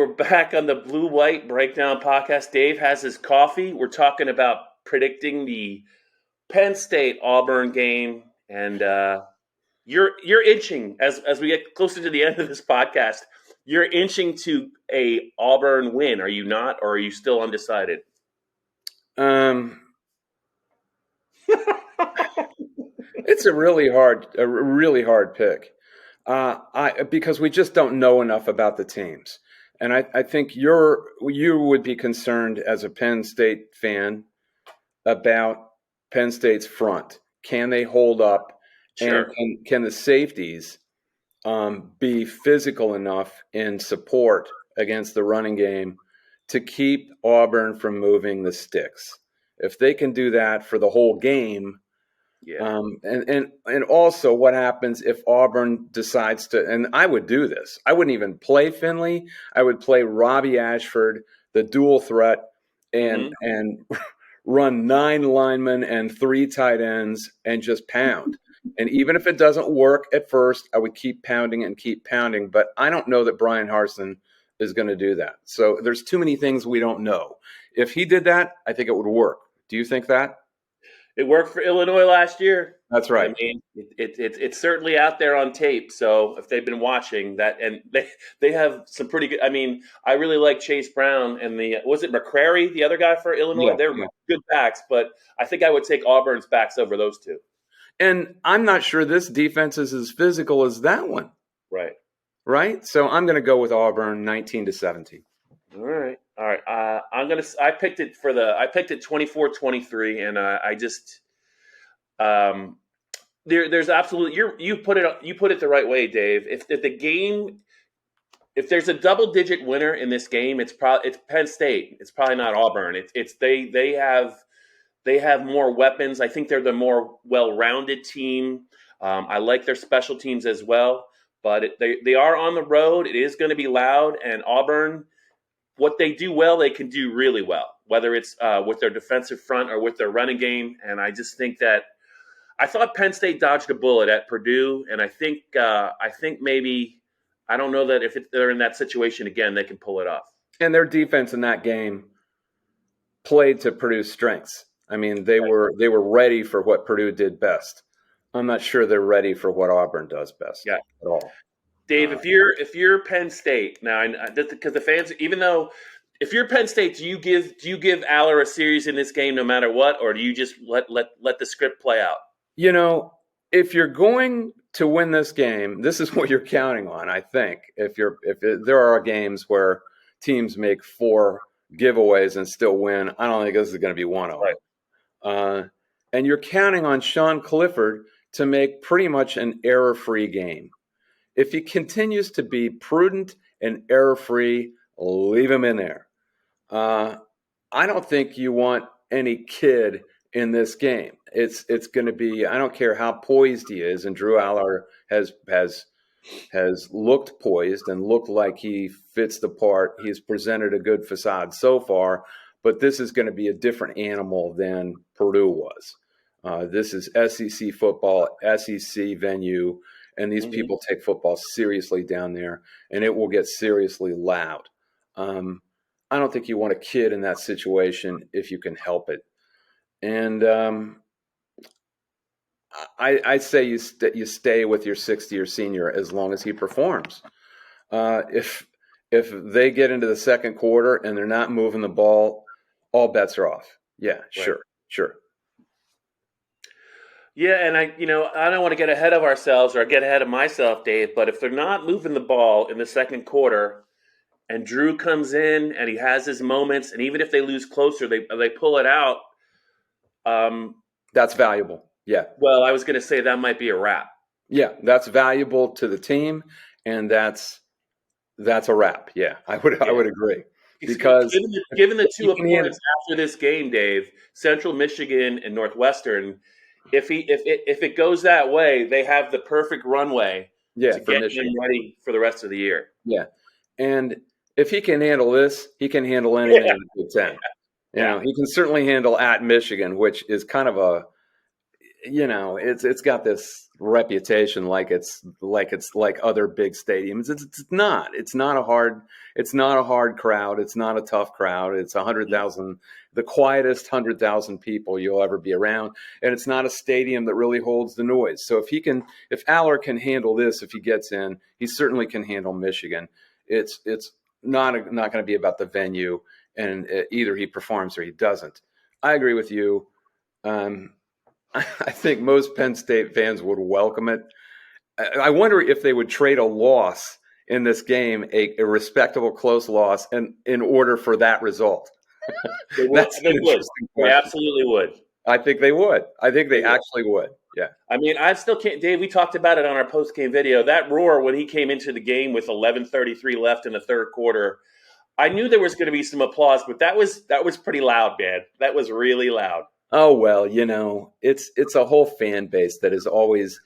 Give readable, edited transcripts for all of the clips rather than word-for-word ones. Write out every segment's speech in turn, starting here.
we're back on the Blue White Breakdown podcast. Dave has his coffee. We're talking about predicting the Penn State Auburn game, and you're inching as we get closer to the end of this podcast. You're inching to a Auburn win, are you not, or are you still undecided? It's a really hard pick. Because we just don't know enough about the teams. And I think you would be concerned as a Penn State fan about Penn State's front. Can they hold up? Sure. And can the safeties be physical enough in support against the running game to keep Auburn from moving the sticks? If they can do that for the whole game, yeah. And also what happens if Auburn decides to, and I would do this. I wouldn't even play Finley. I would play Robbie Ashford, the dual threat, and run 9 linemen and 3 tight ends and just pound. And even if it doesn't work at first, I would keep pounding and keep pounding. But I don't know that Brian Harson is going to do that. So there's too many things we don't know. If he did that, I think it would work. Do you think that? It worked for Illinois last year. That's right. I mean, it's certainly out there on tape. So if they've been watching that, and they have some pretty good. I mean, I really like Chase Brown and was it McCrary, the other guy for Illinois? Yeah, They're good backs, but I think I would take Auburn's backs over those two. And I'm not sure this defense is as physical as that one. Right. Right. So I'm going to go with Auburn 19-17. All right. I picked it 24-23, and I just there's absolutely you put it the right way, Dave. If there's a double digit winner in this game, it's Penn State. It's probably not Auburn. They have more weapons. I think they're the more well-rounded team. I like their special teams as well, but they are on the road. It is going to be loud, and Auburn, what they do well, they can do really well, whether it's with their defensive front or with their running game. And I just think that I thought Penn State dodged a bullet at Purdue, and I think maybe I don't know that if they're in that situation again, they can pull it off. And their defense in that game played to Purdue's strengths. I mean, they were ready for what Purdue did best. I'm not sure they're ready for what Auburn does best at all. Dave, if you're Penn State now, because the fans, even though if you're Penn State, do you give Allar a series in this game no matter what, or do you just let the script play out? You know, if you're going to win this game, this is what you're counting on. I think if there are games where teams make 4 giveaways and still win, I don't think this is going to be one of them. Right. And you're counting on Sean Clifford to make pretty much an error-free game. If he continues to be prudent and error-free, leave him in there. I don't think you want any kid in this game. It's going to be, I don't care how poised he is, and Drew Allar has looked poised and looked like he fits the part. He's presented a good facade so far, but this is going to be a different animal than Purdue was. This is SEC football, SEC venue, and these people take football seriously down there, and it will get seriously loud. I don't think you want a kid in that situation if you can help it. And I say you stay with your 6th-year senior as long as he performs. If they get into the second quarter and they're not moving the ball, all bets are off. Yeah, right. Sure. Yeah, and I don't want to get ahead of ourselves or get ahead of myself, Dave, but if they're not moving the ball in the second quarter and Drew comes in and he has his moments, and even if they lose closer, they pull it out. That's valuable. Yeah. Well, I was going to say that might be a wrap. Yeah, that's valuable to the team, and that's a wrap. Yeah, I would agree. Because given the two opponents after this game, Dave, Central Michigan and Northwestern, if it goes that way, they have the perfect runway to get him ready for the rest of the year. Yeah, and if he can handle this, he can handle anything in the Big Ten. You know, he can certainly handle at Michigan, which is kind of it's got this reputation like it's like other big stadiums. It's not. It's not a hard crowd. It's not a tough crowd. It's 100,000, the quietest 100,000 people you'll ever be around, and it's not a stadium that really holds the noise. So if Allar can handle this, if he gets in, he certainly can handle Michigan. It's not going to be about the venue, and either he performs or he doesn't. I agree with you. I think most Penn State fans would welcome it. I wonder if they would trade a loss in this game, a respectable close loss, and in order for that result. They would. That's They an would. interesting They question. absolutely would. I think they would. I think they actually would. Yeah. I mean, I still can't, Dave. We talked about it on our post-game video. That roar when he came into the game with 11:33 left in the third quarter, I knew there was going to be some applause, but that was pretty loud, man. That was really loud. Oh, well, it's a whole fan base that is always,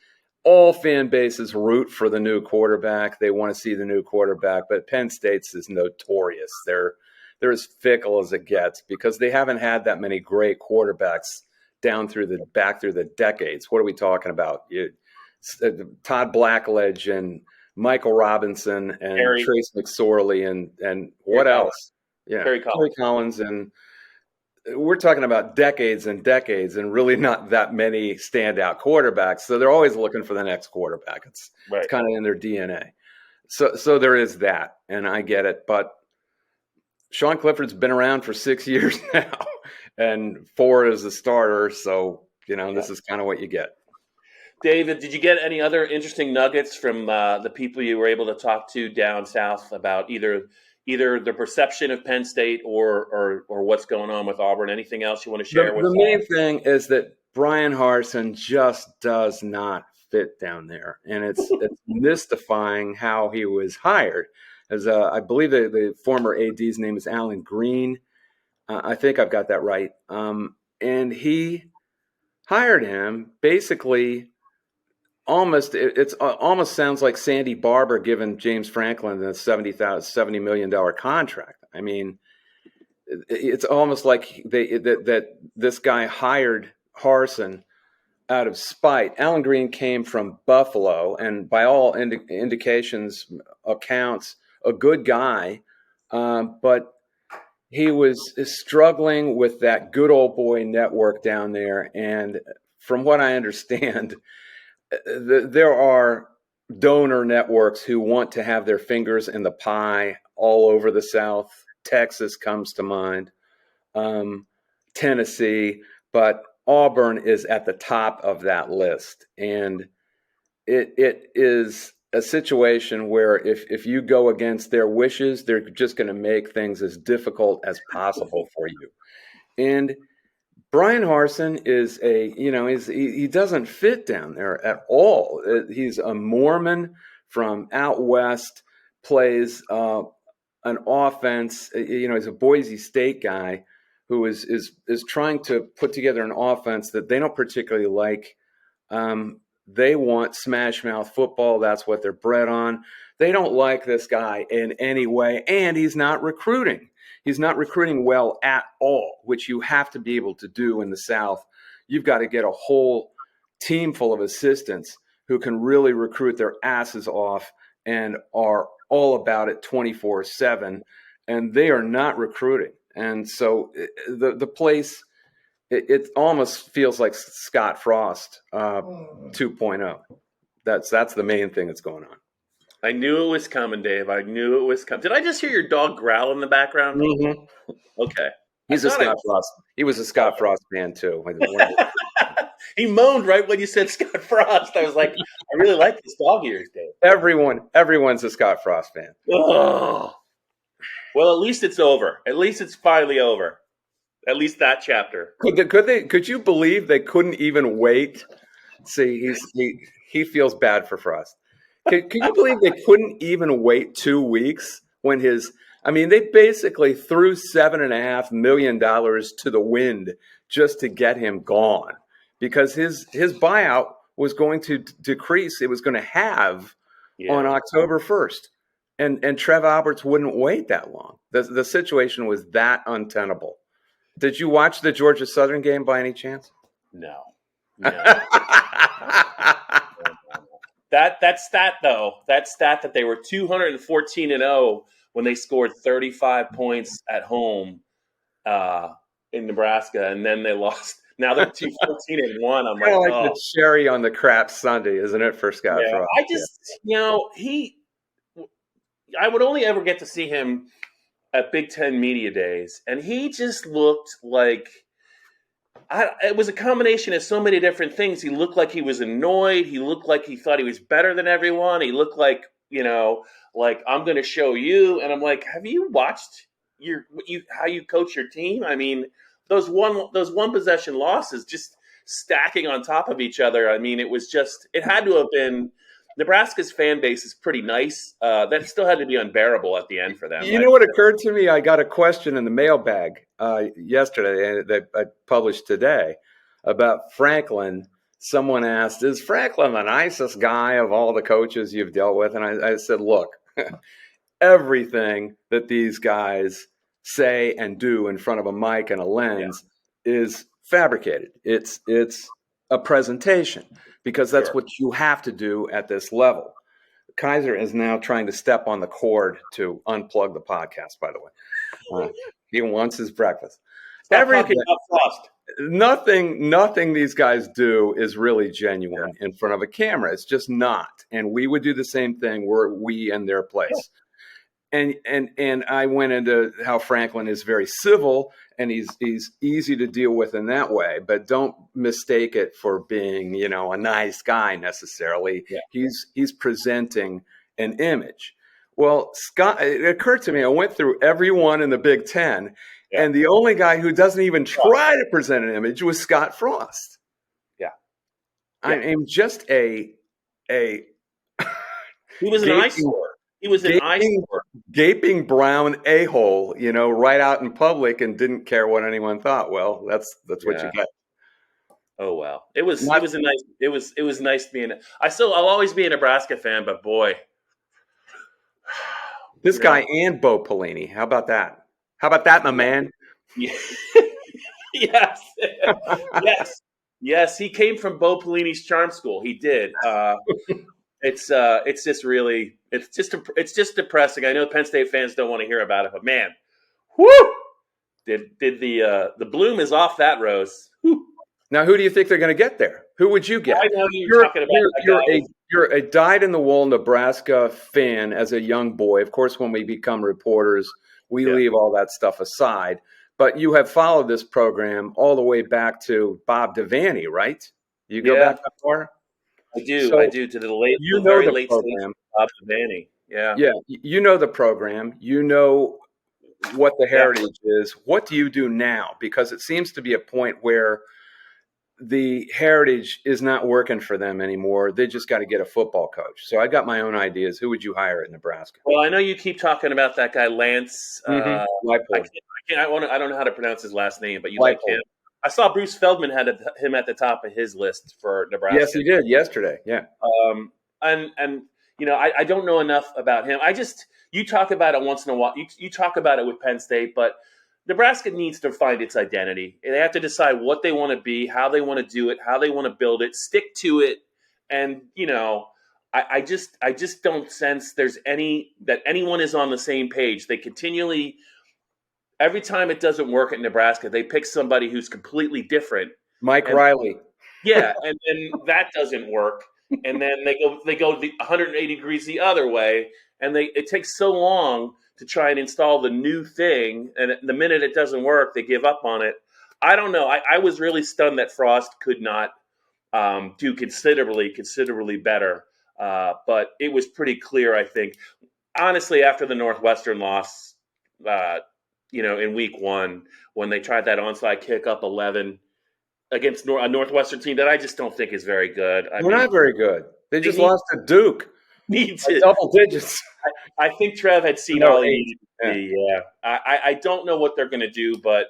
all fan bases root for the new quarterback. They want to see the new quarterback, but Penn State's is notorious. They're as fickle as it gets because they haven't had that many great quarterbacks back through the decades. What are we talking about? Todd Blackledge and Michael Robinson and Trace McSorley and what else? Yeah, Terry Collins, and we're talking about decades and decades, and really not that many standout quarterbacks. So they're always looking for the next quarterback. It's kind of in their DNA. So there is that, and I get it. But Sean Clifford's been around for 6 years now, and 4 as a starter. So this is kind of what you get. David, did you get any other interesting nuggets from the people you were able to talk to down south about either the perception of Penn State or what's going on with Auburn? Anything else you want to share with us? The main thing is that Brian Harson just does not fit down there, and it's mystifying how he was hired. As I believe the former AD's name is Alan Green. I think I've got that right. And he hired him basically it almost sounds like Sandy Barber giving James Franklin the $70 million contract. I mean, it's almost like that this guy hired Harson out of spite. Alan Green came from Buffalo, and by all accounts, a good guy, but he was struggling with that good old boy network down there. And from what I understand, there are donor networks who want to have their fingers in the pie all over the South. Texas comes to mind, Tennessee, but Auburn is at the top of that list. And it is a situation where if you go against their wishes, they're just going to make things as difficult as possible for you. And Brian Harson is he doesn't fit down there at all. He's a Mormon from out west, plays an offense. He's a Boise State guy who is trying to put together an offense that they don't particularly like. They want smash mouth football. That's what they're bred on. They don't like this guy in any way, and he's not recruiting. He's not recruiting well at all, which you have to be able to do in the South. You've got to get a whole team full of assistants who can really recruit their asses off and are all about it 24/7, and they are not recruiting. And so the place, it almost feels like Scott Frost 2.0. That's the main thing that's going on. I knew it was coming, Dave. I knew it was coming. Did I just hear your dog growl in the background? Mm-hmm. Okay. He's a Scott Frost. He was a Scott Frost fan too. He moaned right when you said Scott Frost. I was like, I really like this dog of yours, Dave. Everyone's a Scott Frost fan. Oh. Well, at least it's over. At least it's finally over. At least that chapter. Could you believe they couldn't even wait? See, he feels bad for Frost. Can you believe they couldn't even wait 2 weeks when they basically threw $7.5 million to the wind just to get him gone because his buyout was going to decrease. It was going to halve on October 1st. And Trev Alberts wouldn't wait that long. The situation was that untenable. Did you watch the Georgia Southern game by any chance? No. Yeah. That stat though, that they were 214-0 when they scored 35 points at home in Nebraska, and then they lost. Now they're 214-1. I'm Kind like, of like oh the cherry on the crap sundae, isn't it, for Scott yeah. Frost? I Yeah. just I would only ever get to see him at Big Ten media days, and he just looked like it was a combination of so many different things. He looked like he was annoyed. He looked like he thought he was better than everyone. He looked like, like I'm going to show you. And I'm like, have you watched how you coach your team? I mean, those one possession losses just stacking on top of each other. I mean, it had to have been. Nebraska's fan base is pretty nice. That still had to be unbearable at the end for them. You know what occurred to me? I got a question in the mailbag yesterday that I published today about Franklin. Someone asked, is Franklin the nicest guy of all the coaches you've dealt with? And I said, look, everything that these guys say and do in front of a mic and a lens is fabricated. It's a presentation because that's Sure. what you have to do at this level. Kaiser is now trying to step on the cord to unplug the podcast, by the way. He wants his breakfast. Stop talking about Frost. Nothing these guys do is really genuine in front of a camera. It's just not. And we would do the same thing were we in their place. And I went into how Franklin is very civil and he's easy to deal with in that way, but don't mistake it for being, a nice guy necessarily. Yeah. He's presenting an image. Well, Scott, it occurred to me, I went through everyone in the Big Ten, and the only guy who doesn't even try to present an image was Scott Frost. Yeah. I am just he was an eyesore. He was an eyesore. Gaping brown a-hole, right out in public and didn't care what anyone thought. Well, that's what you get. Oh well. It was nice being I'll always be a Nebraska fan, but boy. This guy and Bo Pelini. How about that? How about that, my man? Yeah. Yes. Yes, he came from Bo Pelini's charm school. He did. It's just depressing. I know Penn State fans don't want to hear about it, but man, whoo! Did the bloom is off that rose. Whew. Now, who do you think they're going to get there? Who would you get? I know you're talking about. You're a dyed-in-the-wool Nebraska fan as a young boy. Of course, when we become reporters, we leave all that stuff aside. But you have followed this program all the way back to Bob Devaney, right? You go back that far? I do. So I do to the very late program. Bob Devaney. Yeah. Yeah. You know the program. You know what the heritage is. What do you do now? Because it seems to be a point where the heritage is not working for them anymore. They just got to get a football coach. So I got my own ideas. Who would you hire at Nebraska? Well, I know you keep talking about that guy, Lance. I don't know how to pronounce his last name, but you like him. I saw Bruce Feldman had him at the top of his list for Nebraska. Yes, he did yesterday. Yeah. And I don't know enough about him. You talk about it once in a while. You talk about it with Penn State, but Nebraska needs to find its identity. They have to decide what they want to be, how they want to do it, how they want to build it, stick to it. And, I just don't sense that anyone is on the same page. They continually, every time it doesn't work at Nebraska, they pick somebody who's completely different. Mike Riley. Yeah. And then that doesn't work. And then they go 180 degrees the other way. And it takes so long to try and install the new thing, and the minute it doesn't work, they give up on it. I don't know. I was really stunned that Frost could not do considerably better, but it was pretty clear, I think. Honestly, after the Northwestern loss, in week 1, when they tried that onside kick up 11 against a Northwestern team that I just don't think is very good. They're not very good. They just lost to Duke. Double digits. I think Trev had seen all he needed to see. Yeah, I don't know what they're going to do, but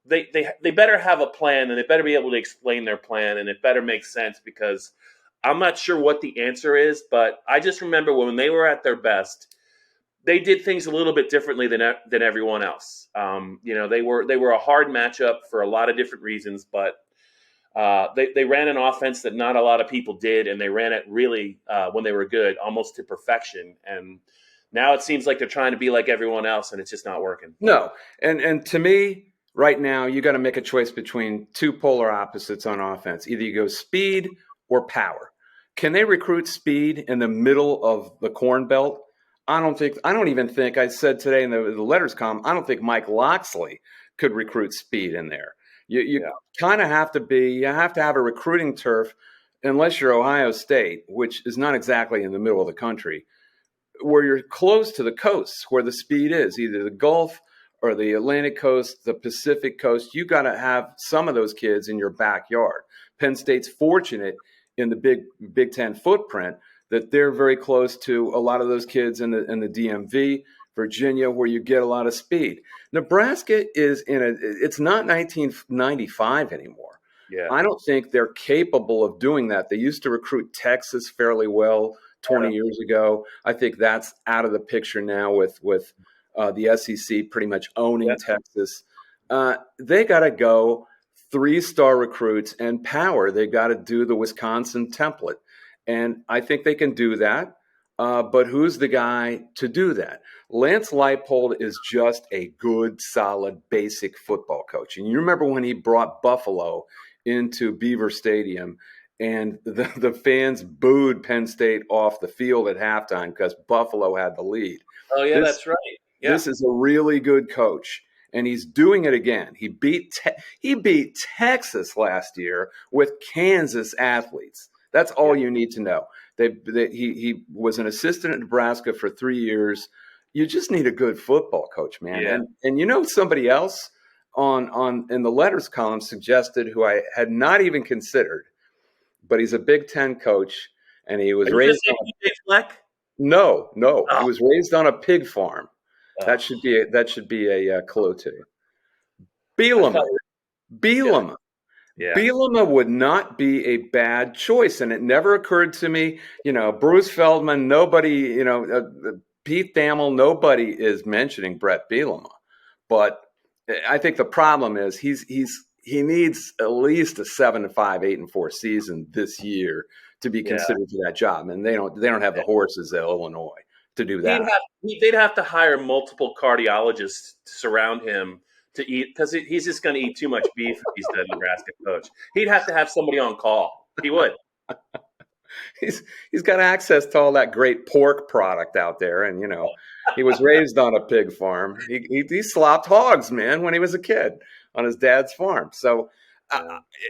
they better have a plan, and they better be able to explain their plan, and it better make sense, because I'm not sure what the answer is, but I just remember when they were at their best, they did things a little bit differently than everyone else. They were a hard matchup for a lot of different reasons, but They ran an offense that not a lot of people did, and they ran it really when they were good, almost to perfection. And now it seems like they're trying to be like everyone else, and it's just not working. No, and to me, right now, you got to make a choice between two polar opposites on offense. Either you go speed or power. Can they recruit speed in the middle of the Corn Belt? I don't think. I don't even think. I said today in the letters column. I don't think Mike Loxley could recruit speed in there. You Yeah. kind of have to be. You have to have a recruiting turf, unless you're Ohio State, which is not exactly in the middle of the country, where you're close to the coasts where the speed is, either the Gulf or the Atlantic coast, the Pacific coast. You got to have some of those kids in your backyard. Penn State's fortunate in the Big Ten footprint that they're very close to a lot of those kids in the DMV, Virginia, where you get a lot of speed. Nebraska is it's not 1995 anymore. Yeah. I don't think they're capable of doing that. They used to recruit Texas fairly well 20 years ago. I think that's out of the picture now with the SEC pretty much owning Texas. They got to go 3-star recruits and power. They got to do the Wisconsin template. And I think they can do that. But who's the guy to do that? Lance Leipold is just a good, solid, basic football coach. And you remember when he brought Buffalo into Beaver Stadium and the fans booed Penn State off the field at halftime because Buffalo had the lead. Oh, yeah, that's right. Yeah. This is a really good coach, and he's doing it again. He beat Texas last year with Kansas athletes. That's all you need to know. He was an assistant at Nebraska for 3 years. You just need a good football coach, man. Yeah. And somebody else on in the letters column suggested, who I had not even considered, but he's a Big Ten coach, and he was raised on Fleck? No. He was raised on a pig farm. That should be a clue to you. Bielema. Yeah. Bielema would not be a bad choice, and it never occurred to me. Bruce Feldman, nobody. Pete Thamel, nobody is mentioning Brett Bielema, but I think the problem is he needs at least a 7-5, 8-4 season this year to be considered for that job, and they don't have the horses at Illinois to do that. They'd have to hire multiple cardiologists to surround him to eat, because he's just going to eat too much beef if he's the Nebraska coach. He'd have to have somebody on call. He would. He's got access to all that great pork product out there, and he was raised on a pig farm. He slopped hogs, man, when he was a kid on his dad's farm. So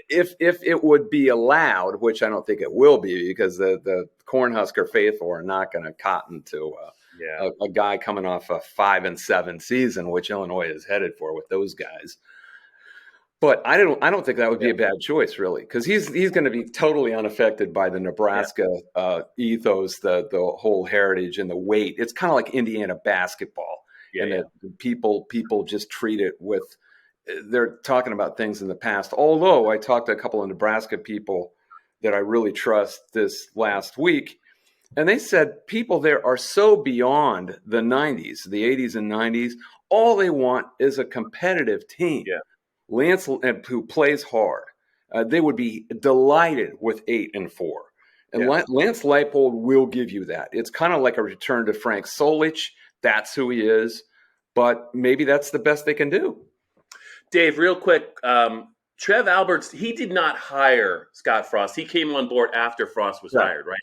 if it would be allowed, which I don't think it will be, because the Cornhusker faithful are not going to cotton to a guy coming off a 5-7 season, which Illinois is headed for with those guys. But I don't think that would be a bad choice, really, because he's going to be totally unaffected by the Nebraska ethos, the whole heritage and the weight. It's kind of like Indiana basketball, that people just treat it with. They're talking about things in the past. Although I talked to a couple of Nebraska people that I really trust this last week, and they said people there are so beyond the 90s, the 80s and 90s. All they want is a competitive team. Yeah. Lance, who plays hard, they would be delighted with 8-4. And Lance Leipold will give you that. It's kind of like a return to Frank Solich. That's who he is. But maybe that's the best they can do. Dave, real quick, Trev Alberts, he did not hire Scott Frost. He came on board after Frost was hired, right?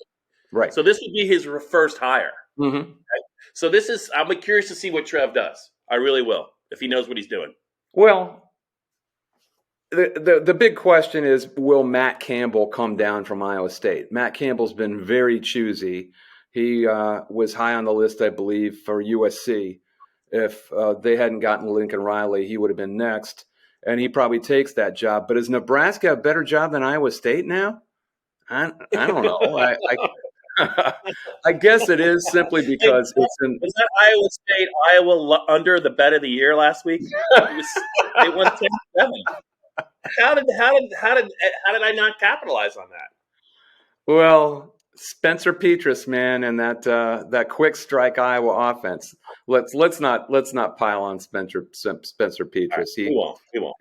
Right. So this would be his first hire. Mm-hmm. Right? So I'm curious to see what Trev does. I really will, if he knows what he's doing. Well, the big question is, will Matt Campbell come down from Iowa State? Matt Campbell's been very choosy. He was high on the list, I believe, for USC. If they hadn't gotten Lincoln Riley, he would have been next, and he probably takes that job. But is Nebraska a better job than Iowa State now? I don't know. I guess it is, simply because it's in. Was that Iowa State, Iowa under the bet of the year last week? They won 10-7. How did I not capitalize on that? Well, Spencer Petras, man, and that quick strike Iowa offense. Let's not pile on Spencer All right, Petras. we won't. We won't.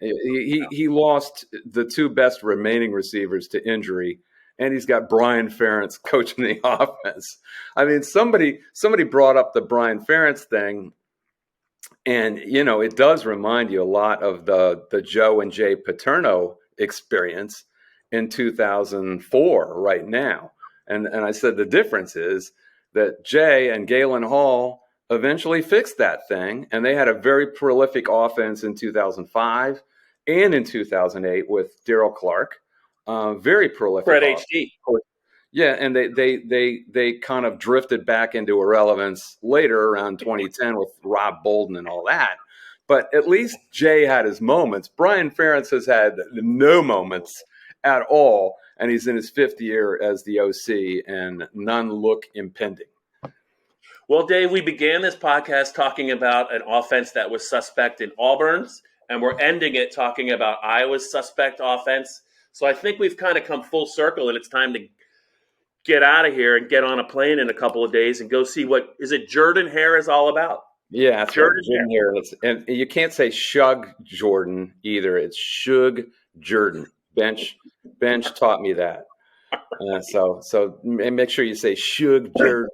He lost the two best remaining receivers to injury, and he's got Brian Ferentz coaching the offense. I mean, somebody brought up the Brian Ferentz thing, and it does remind you a lot of the Joe and Jay Paterno experience in 2004 right now. And I said the difference is that Jay and Galen Hall eventually fixed that thing, and they had a very prolific offense in 2005 and in 2008 with Daryl Clark. Very prolific. Fred HD. Yeah, and they kind of drifted back into irrelevance later around 2010 with Rob Bolden and all that. But at least Jay had his moments. Brian Ferentz has had no moments at all, and he's in his fifth year as the OC, and none look impending. Well, Dave, we began this podcast talking about an offense that was suspect in Auburn's, and we're ending it talking about Iowa's suspect offense. So I think we've kind of come full circle, and it's time to get out of here and get on a plane in a couple of days and go see what is it Jordan Hare is all about. Yeah, that's Jordan Hare. And you can't say Shug Jordan either. It's Shug Jordan. Bench taught me that. So make sure you say Shug Jordan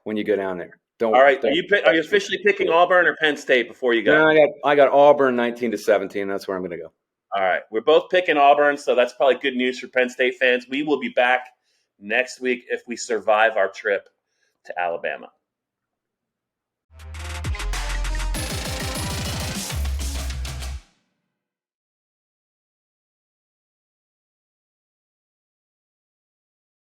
when you go down there. All right. Are you officially picking Auburn or Penn State before you go? No, I got Auburn 19-17. That's where I'm going to go. All right. We're both picking Auburn, so that's probably good news for Penn State fans. We will be back next week if we survive our trip to Alabama.